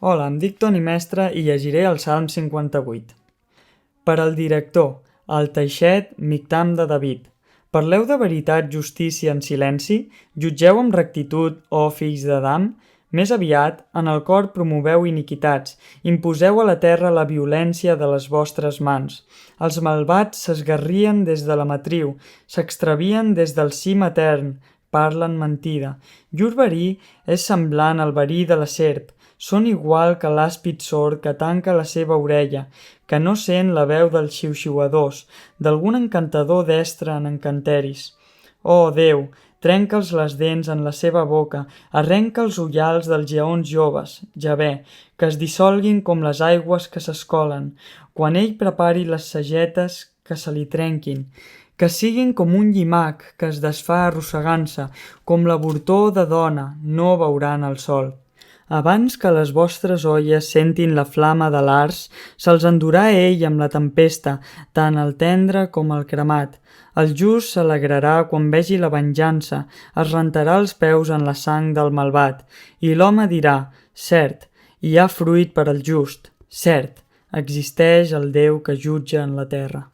Hola, em dic Toni Mestre i llegiré el Salm 58. Per al director, el Teixet Mictam de David. Parleu de veritat, justícia en silenci, jutgeu amb rectitud, fills d'Adam, més aviat, en el cor promoveu iniquitats, imposeu a la terra la violència de les vostres mans. Els malvats s'esgarrien des de la matriu, s'extravien des del cim etern, parlen mentida. Llur verí és semblant al verí de la serp, són igual que l'àspid sord que tanca la seva orella, que no sent la veu dels xiuxiuadors, d'algun encantador destre en encanteris. Oh, Déu, trenca'ls les dents en la seva boca, arrenca els ullals dels lleons joves, Javé, que es dissolguin com les aigües que s'escolen, quan ell prepari les sagetes que se li trenquin, que siguin com un llimac que es desfà arrossegant-se, com l'avortó de dona, no veuran el sol. Abans que les vostres olles sentin la flama de l'ars, se'ls endurà ell amb la tempesta, tant el tendre com el cremat. El just s'alegrarà quan vegi la venjança, es rentarà els peus en la sang del malvat, i l'home dirà, cert, hi ha fruit per al just, cert, existeix el Déu que jutja en la terra.